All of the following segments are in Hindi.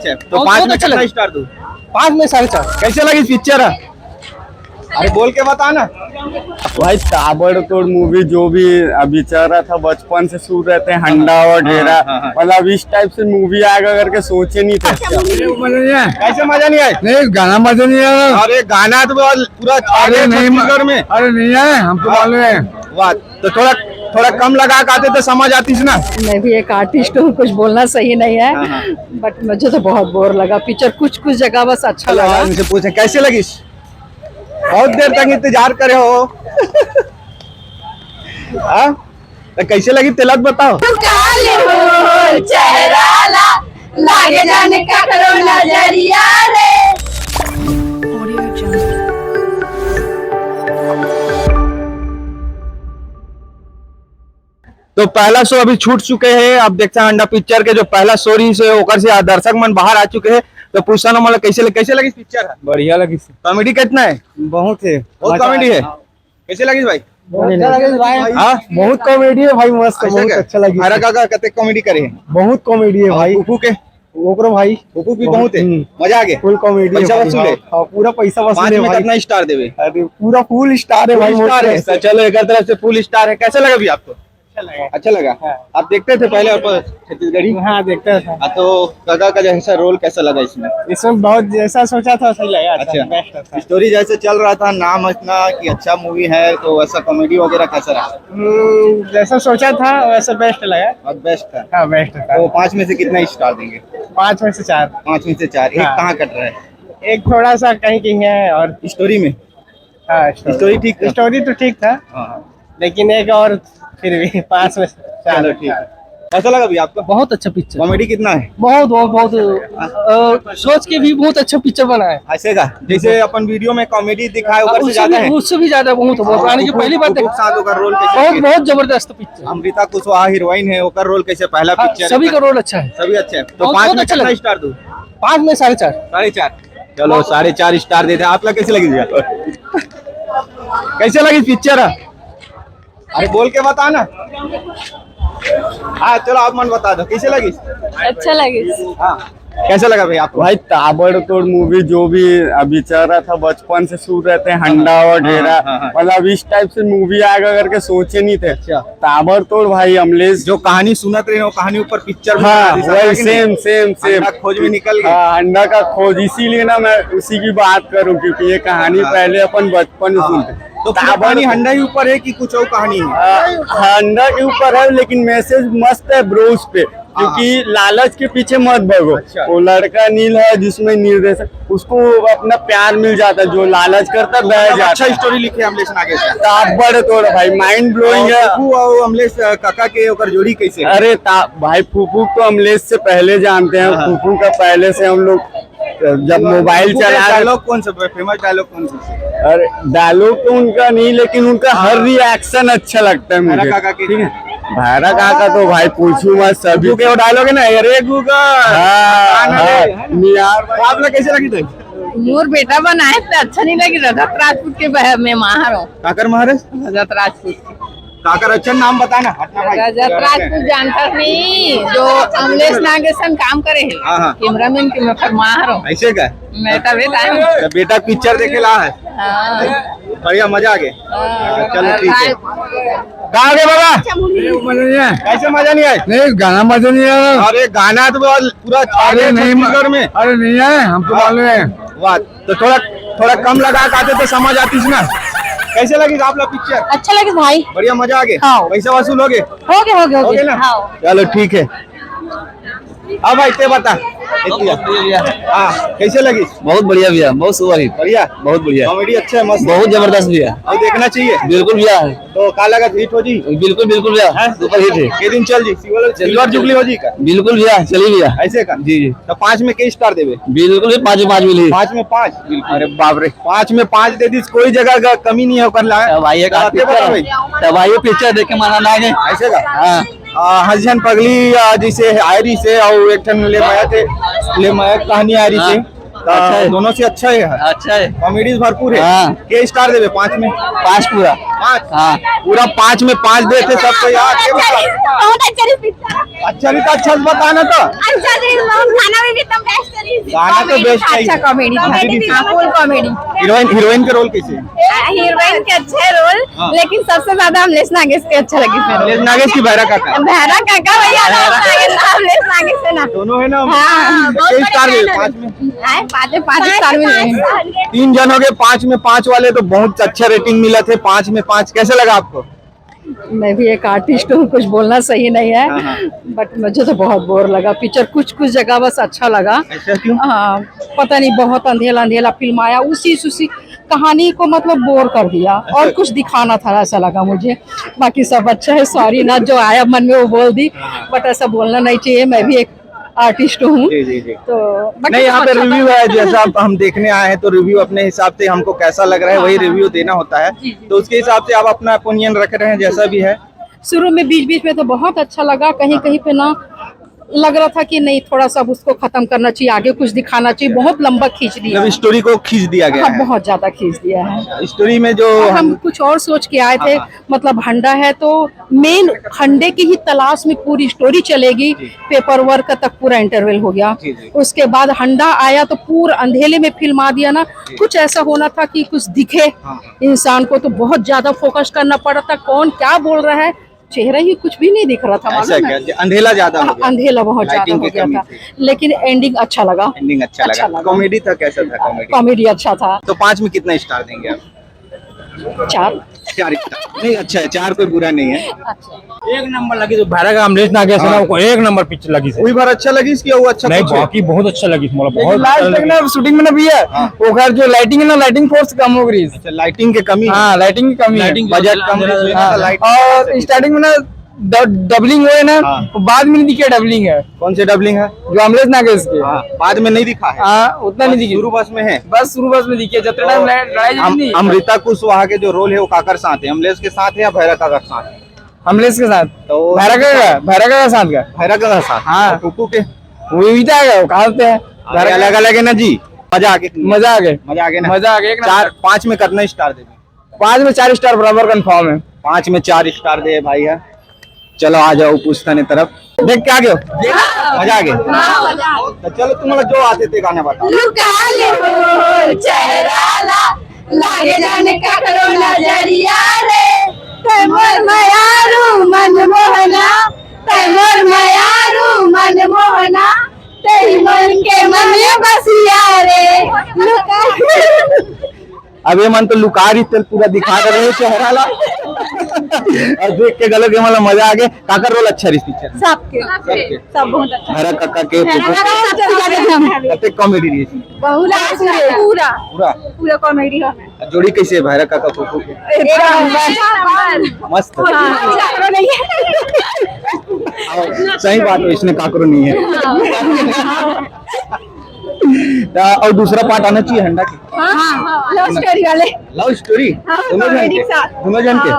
तो 5 में कितना स्टार दूं? 5 में 4.5। कैसे लगी पिक्चर? अरे बोल के बता ना भाई। ताबड़तोड़ मूवी जो भी अभी चल रहा था, बचपन से शुरू रहते हैं हंडा वगैरह, मतलब इस टाइप से मूवी आएगा करके सोचे नहीं थे। कैसे मजा नहीं आया? नहीं, गाना मजा नहीं आया। अरे गाना तो पूरा अरे नहीं में। अरे नहीं आए, हम तो मालूम है। वाह, तो थोड़ा कम लगा के आते तो समझ आती ना। मैं भी एक आर्टिस्ट हूँ, कुछ बोलना सही नहीं है, बट मुझे तो बहुत बोर लगा पिक्चर। कुछ जगह बस अच्छा लगा। मुझे पूछे कैसे लगी? बहुत देर तक इंतजार करे हो। तो कैसे लगी तिलक बताओ। लागे जाने का करो नजरिया रे। तो पहला शो अभी छूट चुके हैं। अब देखते हैं अंडा पिक्चर के जो पहला शो रही से होकर से दर्शक मन बाहर आ चुके हैं। तो पूछना ना मतलब कैसे लगी पिक्चर? बढ़िया लगी। कॉमेडी कितना है? बहुत है, बहुत कॉमेडी है। कैसे लगी भाई? बहुत कॉमेडी है भाई, मस्त, बहुत अच्छा लगी। हरा काका कते कॉमेडी करे हैं? बहुत कॉमेडी है भाई। कुकू के ओकरो भाई, कुकू भी बहुत है। मजा आ गया। फुल कॉमेडी है। पैसा वसूल है। हाँ, पूरा पैसा 5 वसूल है में भाई। कितना स्टार देवे? अरे पूरा फुल स्टार है भाई। स्टार है। तो चलो एक तरफ से फुल स्टार है। कैसा लगा भी आपको? अच्छा लगा। आप देखते थे पहले और छत्तीसगढ़ी? हाँ, देखता था। तो काका का जैसा रोल कैसा लगा इसमें? इसमें बहुत जैसा सोचा था सही लगा। अच्छा, स्टोरी जैसे चल रहा था, नाम इतना कि अच्छा मूवी है, तो वैसा कॉमेडी वगैरह कैसा रहा? जैसा सोचा था वैसा बेस्ट लगा। और बेस्ट था। हाँ, बेस्ट था। तो 5 में से कितना स्टार देंगे? 5 में से 4। 5 में से 4। एक हाँ। कहाँ कट रहा है? एक थोड़ा सा कहीं है, और स्टोरी में? हाँ, स्टोरी ठीक था? स्टोरी तो ठीक था, लेकिन एक और फिर भी 5 में से 4। चलो ठीक है। कैसा लगा भी आपको? बहुत अच्छा पिक्चर, कॉमेडी कितना है? बहुत सोच के भी बहुत अच्छा पिक्चर बना है। ऐसे का जैसे अपन वीडियो में कॉमेडी दिखाए ऊपर से ज्यादा है? उससे भी ज्यादा बहुत आने की पहली बात का रोल कैसे? बहुत जबरदस्त पिक्चर। अमृता कुशवाहा हीरोइन है, ओकर रोल कैसे? पहला पिक्चर सभी का रोल अच्छा है, सभी अच्छे है। तो बहुत 5 में अच्छा कितना लगा। स्टार दूं? 5 में 4.5। 4.5। चलो 4.5 स्टार देते हैं। आप लोग कैसे लगी? कैसे लगी पिक्चर? अरे बोल के बता ना। हाँ चलो आप मन बता दो कैसे लगी? अच्छा लगे। हाँ कैसा लगा भाई आपको? भाई ताबड़तोड़ मूवी जो भी अभी चल रहा था, बचपन से शुरू रहते हैं हंडा वगैरह, मतलब इस टाइप से मूवी आएगा करके सोचे नहीं थे। अच्छा। ताबड़तोड़ भाई अमलेश जो कहानी सुनत रहे वो कहानी ऊपर पिक्चर हाँ वही सेम खोज में निकल गए। हाँ, अंडा का खोज। इसीलिए ना मैं उसी की बात करूं, क्योंकि ये कहानी पहले अपन बचपन में सुनते। तो कहानी हंडा ही ऊपर है कि कुछ और कहानी है? हंडा के ऊपर है, लेकिन मैसेज मस्त है ब्रो उस पे, क्योंकि लालच के पीछे मत भागो। अच्छा। वो लड़का नील है जिसमें निर्देशक उसको अपना प्यार मिल जाता है, जो लालच करता बह जाता। अच्छा स्टोरी लिखे अमलेश नागेश। ताबड़तोड़ भाई माइंड ब्लोइंग है। फूफू और अमलेश काका के ओकर जोड़ी कैसे? अरे भाई फूफू तो अमलेश से पहले जानते हैं। फूफू का पहले से हम लोग जब मोबाइल चला। डायलॉग कौन सा फेमस डायलॉग कौन सा? अरे डायलॉग तो उनका नहीं, लेकिन उनका हर रिएक्शन अच्छा लगता है मुझे। काका के ठीक है, भैरा काका तो भाई पूछू मत। सभी के वो डायलॉग है ना, अरे गूगल। आप लोग कैसे लगी थी? मोर बेटा बनाए तो अच्छा नहीं लगी। रजत राजपूत के मैं माहर हूँ। काकर महाराज? रजत राजपूत। काकर अच्छा नाम बताना। रजत राजपूत जानता नहीं, जो अमलेश नागेशन काम करे है। हाँ। कैमरामैन के मैं फिर माहर हूँ। ऐसे का? मैं तो बेटा बेटा पिक्चर देखे ला है। हाँ। बढ़िया मजा आ गया। चलो ठीक है। कहाँ गए बाबा? कैसे मजा नहीं आया? नहीं, गाना मजा नहीं आया। अरे गाना तो पूरा अरे नहीं में। अरे नहीं आए, हम तो मालूम है। वाह, तो थोड़ा कम लगा के आते तो समझ आती ना। कैसे लगी आप लोग पिक्चर? अच्छा लगे भाई। बढ़िया मजा आ गया। हाँ। पैसा वसूल हो गए? हो गए ना? हाँ। चलो ठीक है। अब भाई ते बता। हाँ कैसे लगी? बहुत बढ़िया भैया, बहुत सुपर हिट, बढ़िया, बहुत बढ़िया, कॉमेडी अच्छा है, मस्त, बहुत जबरदस्त भैया। और देखना चाहिए। बिल्कुल भैया, तो का लगा हिट हो जी? बिल्कुल भैया, सुपर हिट है। के दिन चल जी सिल्वर जुबली हो जी का? बिल्कुल भैया, चलिए भैया। ऐसे का? जी। तो 5 में के स्टार देवे? बिल्कुल 5 में 5 मिली। 5 में 5? अरे बाप रे, 5 में 5 दे दी, कोई जगह का कमी नहीं होकर ला। भाई पिक्चर देख के मना ना आए। ऐसे का? हाँ। हसन पगली जैसे आयरी से और एक ले मयक कहानी आयरी से अच्छा है। दोनों से अच्छा है। अच्छा है। कॉमेडीज भरपूर है। हाँ। के स्टार देवे 5 में? 5 पूरा। 5। हाँ। पूरा 5 में 5 देते सब तो यार। बहुत अच्छा पिक्चर। अच्छा नहीं तो अच्छा से बताना तो। अच्छा गाना भी एकदम बेस्ट है। गाना तो बेस्ट है। अच्छा कॉमेडी था, फुल कॉमेडी। हीरोइन के रोल कैसे है? हीरोइन के अच्छे रोल, हाँ। लेकिन सबसे ज्यादा अमलेश नागेश के अच्छा लगी फिर। अमलेश नागेश की भैरा काका? भैरा काका भैया अमलेश नागेश है ना। दोनों है ना? हाँ, बहुत के स्टार बढ़िया देवे है। 5 में? 5 स्टार मिले। 3 जन हो गए 5 में 5 वाले तो बहुत अच्छा रेटिंग मिला थे। 5 में 5 कैसे लगा आपको? मैं भी एक आर्टिस्ट हूँ, कुछ बोलना सही नहीं हाँ, हाँ। है, बट मुझे तो बहुत बोर लगा पिक्चर। कुछ कुछ जगह बस अच्छा लगा। ऐसा क्यों? हाँ, पता नहीं, बहुत अंधेला अंधेला फिल्म आया, उसी कहानी को मतलब बोर कर दिया, और कुछ दिखाना था ऐसा लगा मुझे। बाकी सब अच्छा है, सॉरी ना, जो आया मन में वो बोल दी, बट ऐसा बोलना नहीं चाहिए। मैं भी एक आर्टिस्ट हूँ, जी जी जी। तो बाकी नहीं, यहाँ पे अच्छा था। रिव्यू है, जैसा हम देखने आए हैं तो रिव्यू अपने हिसाब से हमको कैसा लग रहा है वही रिव्यू देना होता है। तो उसके हिसाब से आप अपना ओपिनियन रख रहे हैं जैसा भी है। शुरू में बीच बीच में तो बहुत अच्छा लगा, कहीं कहीं पे ना लग रहा था कि नहीं, थोड़ा सा उसको खत्म करना चाहिए, आगे कुछ दिखाना चाहिए। बहुत लंबा खींच दिया मतलब है। स्टोरी को खींच दिया गया हाँ, है। बहुत ज्यादा खींच दिया है। स्टोरी में जो हम कुछ और सोच के आए थे, मतलब हंडा है तो मेन हंडे की ही तलाश में पूरी स्टोरी चलेगी। पेपर वर्क तक पूरा इंटरवल हो गया, जी, जी। उसके बाद हंडा आया तो पूरा अंधेले में फिल्म आ दिया ना। कुछ ऐसा होना था कि कुछ दिखे इंसान को, तो बहुत ज्यादा फोकस करना पड़ा था, कौन क्या बोल रहा है, चेहरा ही कुछ भी नहीं दिख रहा था। ऐसा मालूम है? क्या अंधेला ज्यादा हो गया? अंधेला बहुत ज्यादा लाइटिंग हो की गया कमी था, थी। लेकिन एंडिंग अच्छा लगा। एंडिंग अच्छा लगा। कॉमेडी था, कैसा था कॉमेडी? कॉमेडी अच्छा था। तो 5 में कितना स्टार देंगे आप? 4। 4 स्टार। नहीं, अच्छा है, 4 कोई बुरा नहीं है। एक नंबर लगी जो भैरा का अमलेश नागेश है ना, वो एक नंबर पिक्चर लगी से। कोई बार अच्छा लगी इसकी, वो अच्छा नहीं, कुछ है? बाकी बहुत अच्छा लगी मतलब बहुत लास्ट अच्छा तक लगी। ना शूटिंग में ना भैया, वो घर जो लाइटिंग है ना, लाइटिंग फोर्स कम हो गई। अच्छा, लाइटिंग की कमी है। हाँ, लाइटिंग की कमी है। लाइटिंग बजट कम है, हाँ, लाइट और स्टार्टिंग में ना डबलिंग हुए ना, हाँ। तो बाद में नहीं दिखे डबलिंग है, कौन से डबलिंग है? जो अमलेश नागेश के। हाँ, बाद में नहीं दिखा है। हाँ, उतना नहीं दिखी, शुरू बस में है। बस शुरू बस में दिखे, जब टाइम लड़ाई नहीं। अमृता कुशवाहा के जो रोल है वो काकर साथ है, अमलेश के साथ है या भैरा काका के साथ है? अमलेश के साथ, तो भैरा का साथ का भैरा काका के साथ। हाँ। और कुकू के वो भी था, वो कहा है अरे अलग अलग है ना जी। मजा आ गया। मजा आ गया, मजा आ गया ना? मजा आ गया। 4 5 में कितना स्टार दे? 5 में 4 स्टार बराबर कंफर्म है। 5 में 4 स्टार दे भाई है। चलो आ जाओ पुश्तने तरफ, देख के आ गए हो? मजा आ गया। तो चलो तुम लोग जो आते थे गाना बताओ। लुका ले हो चेहरा लागे जाने का करो नजरिया रे, तैमूर मयारू मनमोहना, तैमूर मयारू मनमोहना, तेरी मन के मन में बसिया रे। लुका अब ये मन तो लुका रही तेल पूरा दिखा रहे हो चेहरा ला और देख के गलो के मतलब मजा आ गया। काका रोल अच्छा रही पिक्चर में? सबके सब बहुत अच्छा। भैरा काका के कते कॉमेडी रही है? पूरा पूरा पूरा कॉमेडी है। जोड़ी कैसे है भैरा काका कुकू की? मस्त है। सही बात है, इसने काकरो नहीं है। और दूसरा पार्ट आना चाहिए हंडा की। लव स्टोरी वाले। लव स्टोरी दोनों जन comedy के? के साथ। दोनों जन के?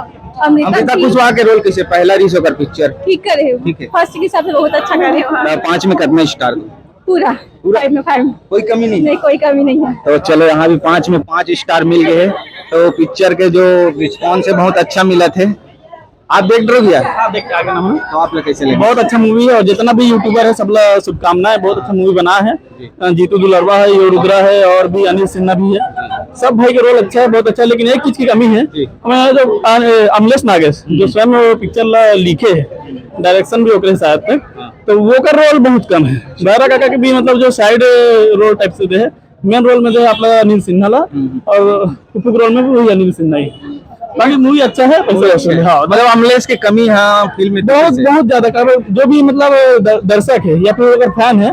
अमृता की कुशवाहा के रोल कैसे? पहला रीस होकर पिक्चर ठीक करे, ठीक है। फर्स्ट के हिसाब से बहुत अच्छा करे हो। 5 में कितना स्टार दो? पूरा पूरा? 5 में 5। कोई कमी नहीं? नहीं, कोई कमी नहीं है। तो चलो यहाँ भी 5 में 5 स्टार मिल गए हैं। तो पिक्चर के जो रिस्पॉन्स है बहुत अच्छा मिला थे। आप देख रहे हो भैया? देख के आगे ना हम। तो आप लोग कैसे लगे? बहुत अच्छा मूवी है, और जितना भी यूट्यूबर है सब लोग शुभकामनाएं, बहुत अच्छा मूवी बना है। जीतू दुलरवा है, ये रुद्रा है, और भी अनिल सिन्हा भी है। सब भाई के रोल अच्छा है, बहुत अच्छा है, लेकिन एक चीज की कमी है। हमें जो अमलेश नागेश जो स्वयं पिक्चर लिखे है, डायरेक्शन भी ओकरे साथ है, तो वो का रोल बहुत कम है। भैरा काका के भी मतलब जो साइड रोल टाइप से है, मेन रोल में जो है अपना अनिल सिन्हा ला, और कुप्पू रोल में भी वही अनिल सिन्हा ही। बाकी मूवी अच्छा है, पैसे वसूल है। हाँ, मतलब अमलेश की कमी है फिल्म में? बहुत बहुत ज्यादा जो भी मतलब दर्शक है या फिर अगर फैन है,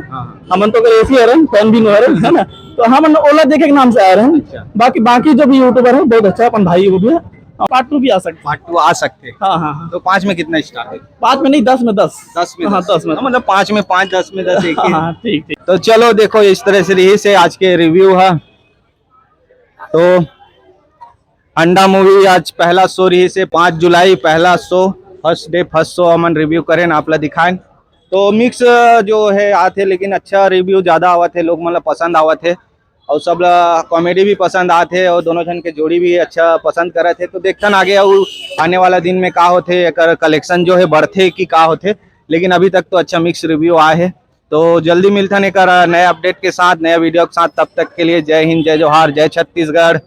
हम तो अगर ऐसी आ रहे हैं, फैन भी नहीं आ रहे है ना, तो हम ओला देखे के नाम से आ रहे हैं। बाकी जो भी यूट्यूबर है बहुत अच्छा, अपन भाई वो भी है। पार्ट 2 भी आ सकते। पार्ट 2 आ सकते हैं। हाँ। तो 5 में कितना स्टार है? 5 में नहीं, 10 में 10। 10 में हाँ, 10 में। मतलब 5 में 5, 10 में 10 एक ही। हाँ, ठीक। तो चलो देखो, इस तरह से रही से आज के रिव्यू है। तो अंडा मूवी आज पहला शो रही से 5 जुलाई पहला show, first day first show हमन रिव्यू करें आप लोग दिखाएं। तो मिक्स जो है आते, लेकिन अच्छा रिव्यू ज्यादा आवा थे, लोग मतलब पसंद आवा थे। और सब कॉमेडी भी पसंद आते और दोनों जन के जोड़ी भी अच्छा पसंद करे थे। तो देखते आगे और आने वाला दिन में का होते एकर कलेक्शन जो है बढ़ते कि का होते, लेकिन अभी तक तो अच्छा मिक्स रिव्यू आए है। तो जल्दी मिलता नहीं कर नए अपडेट के साथ, नए वीडियो के साथ। तब तक के लिए जय हिंद, जय जोहार, जय छत्तीसगढ़।